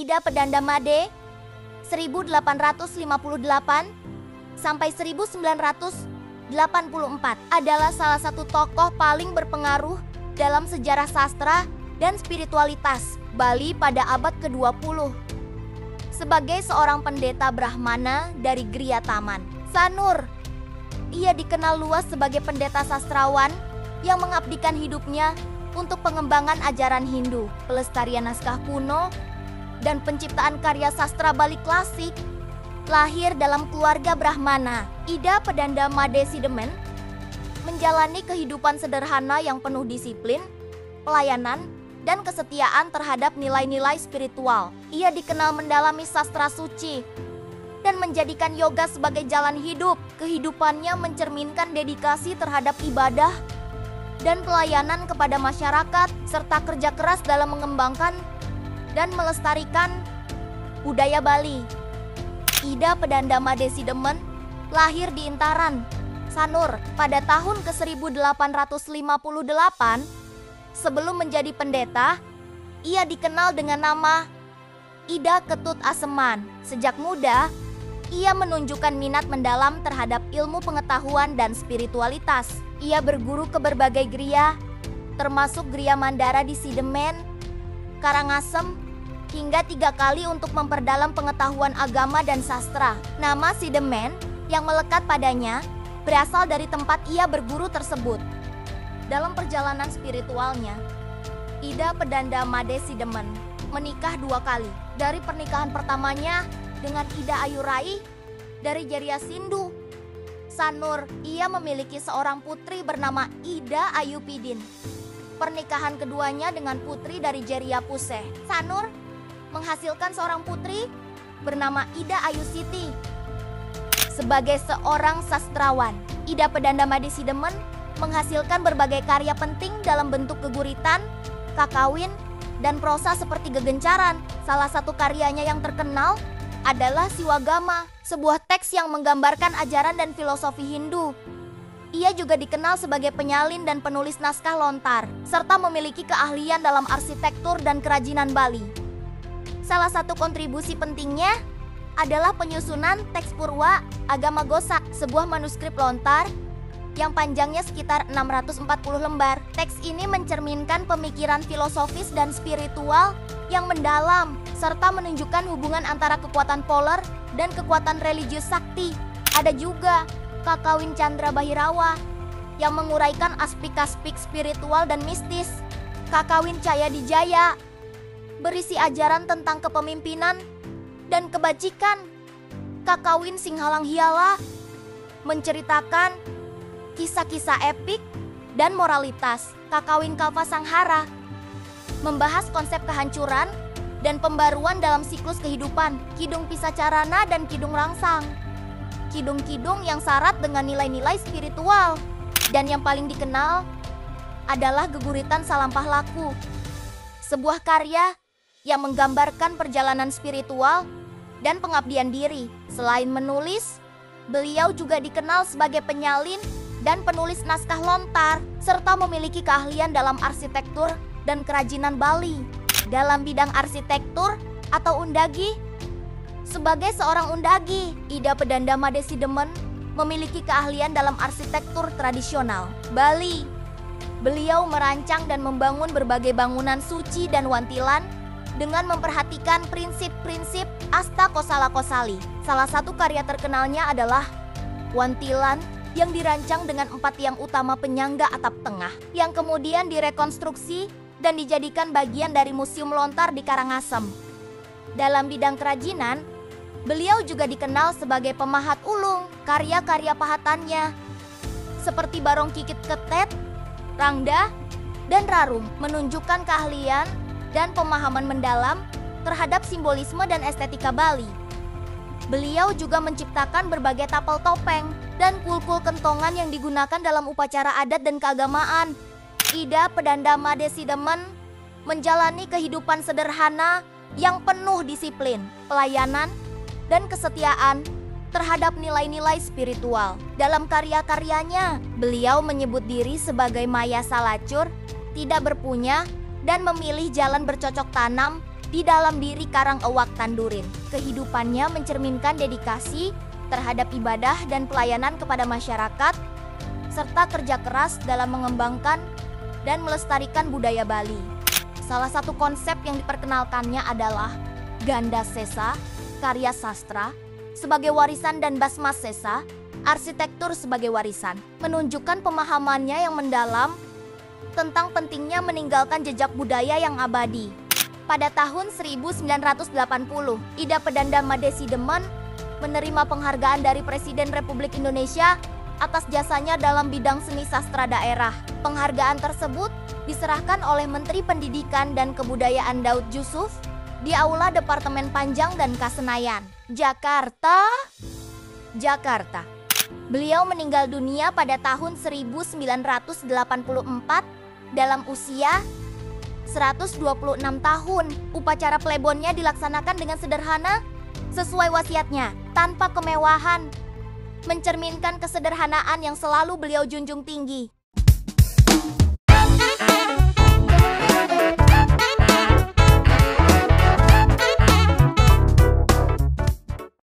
Ida Pedanda Made 1858 sampai 1984 adalah salah satu tokoh paling berpengaruh dalam sejarah sastra dan spiritualitas Bali pada abad ke-20. Sebagai seorang pendeta Brahmana dari Griya Taman, Sanur, ia dikenal luas sebagai pendeta sastrawan yang mengabdikan hidupnya untuk pengembangan ajaran Hindu, pelestarian naskah kuno, dan penciptaan karya sastra Bali klasik. Lahir dalam keluarga Brahmana, Ida Pedanda Made Sidemen menjalani kehidupan sederhana yang penuh disiplin, pelayanan, dan kesetiaan terhadap nilai-nilai spiritual. Ia dikenal mendalami sastra suci dan menjadikan yoga sebagai jalan hidup. Kehidupannya mencerminkan dedikasi terhadap ibadah dan pelayanan kepada masyarakat, serta kerja keras dalam mengembangkan dan melestarikan budaya Bali. Ida Pedanda Made Sidemen lahir di Intaran, Sanur pada tahun ke-1858. Sebelum menjadi pendeta, ia dikenal dengan nama Ida Ketut Aseman. Sejak muda, ia menunjukkan minat mendalam terhadap ilmu pengetahuan dan spiritualitas. Ia berguru ke berbagai griya, termasuk Griya Mandara di Sidemen, Karangasem, hingga 3 kali untuk memperdalam pengetahuan agama dan sastra. Nama Sidemen yang melekat padanya berasal dari tempat ia berguru tersebut. Dalam perjalanan spiritualnya, Ida Pedanda Made Sidemen menikah 2 kali. Dari pernikahan pertamanya dengan Ida Ayu Rai dari Jeria Sindu, Sanur, ia memiliki seorang putri bernama Ida Ayu Pidin. Pernikahan keduanya dengan putri dari Jeria Puseh, Sanur menghasilkan seorang putri bernama Ida Ayu Siti. Sebagai seorang sastrawan, Ida Pedanda Made Sidemen menghasilkan berbagai karya penting dalam bentuk geguritan, kakawin, dan prosa seperti gegencaran. Salah satu karyanya yang terkenal adalah Siwagama, sebuah teks yang menggambarkan ajaran dan filosofi Hindu. Ia juga dikenal sebagai penyalin dan penulis naskah lontar, serta memiliki keahlian dalam arsitektur dan kerajinan Bali. Salah satu kontribusi pentingnya adalah penyusunan teks Purwa Agama Gosa, sebuah manuskrip lontar yang panjangnya sekitar 640 lembar. Teks ini mencerminkan pemikiran filosofis dan spiritual yang mendalam, serta menunjukkan hubungan antara kekuatan poler dan kekuatan religius sakti. Ada juga Kakawin Candra Bahirawa yang menguraikan aspek-aspek spiritual dan mistis. Kakawin Caya Dijaya berisi ajaran tentang kepemimpinan dan kebajikan. Kakawin Singhalang Hiala menceritakan kisah-kisah epik dan moralitas. Kakawin Kalpa Sanghara membahas konsep kehancuran dan pembaruan dalam siklus kehidupan. Kidung Pisacarana dan Kidung Rangsang, kidung-kidung yang syarat dengan nilai-nilai spiritual. Dan yang paling dikenal adalah Geguritan Salampah Laku, sebuah karya yang menggambarkan perjalanan spiritual dan pengabdian diri. Selain menulis, beliau juga dikenal sebagai penyalin dan penulis naskah lontar, serta memiliki keahlian dalam arsitektur dan kerajinan Bali. Dalam bidang arsitektur atau undagi, sebagai seorang undagi, Ida Pedanda Made Sidemen memiliki keahlian dalam arsitektur tradisional Bali. Beliau merancang dan membangun berbagai bangunan suci dan wantilan dengan memperhatikan prinsip-prinsip Asta Kosala Kosali. Salah satu karya terkenalnya adalah wantilan yang dirancang dengan 4 tiang utama penyangga atap tengah, yang kemudian direkonstruksi dan dijadikan bagian dari Museum Lontar di Karangasem. Dalam bidang kerajinan, beliau juga dikenal sebagai pemahat ulung. Karya-karya pahatannya seperti Barong Kikit Ketet, Rangda, dan Rarum menunjukkan keahlian dan pemahaman mendalam terhadap simbolisme dan estetika Bali. Beliau juga menciptakan berbagai tapel topeng dan kulkul kentongan yang digunakan dalam upacara adat dan keagamaan. Ida Pedanda Made Sidemen menjalani kehidupan sederhana yang penuh disiplin, pelayanan, dan kesetiaan terhadap nilai-nilai spiritual. Dalam karya-karyanya, beliau menyebut diri sebagai Maya Salacur, tidak berpunya, dan memilih jalan bercocok tanam di dalam diri Karang Ewak Tandurin. Kehidupannya mencerminkan dedikasi terhadap ibadah dan pelayanan kepada masyarakat, serta kerja keras dalam mengembangkan dan melestarikan budaya Bali. Salah satu konsep yang diperkenalkannya adalah Ganda Sesa, karya sastra, sebagai warisan dan Basma Sesa, arsitektur sebagai warisan, menunjukkan pemahamannya yang mendalam tentang pentingnya meninggalkan jejak budaya yang abadi. Pada tahun 1980, Ida Pedanda Madesi Demen menerima penghargaan dari Presiden Republik Indonesia atas jasanya dalam bidang seni sastra daerah. Penghargaan tersebut diserahkan oleh Menteri Pendidikan dan Kebudayaan Daud Yusuf di Aula Departemen Panjang dan Kasenayan, Jakarta. Beliau meninggal dunia pada tahun 1984 dalam usia 126 tahun. Upacara plebonnya dilaksanakan dengan sederhana sesuai wasiatnya, tanpa kemewahan, mencerminkan kesederhanaan yang selalu beliau junjung tinggi.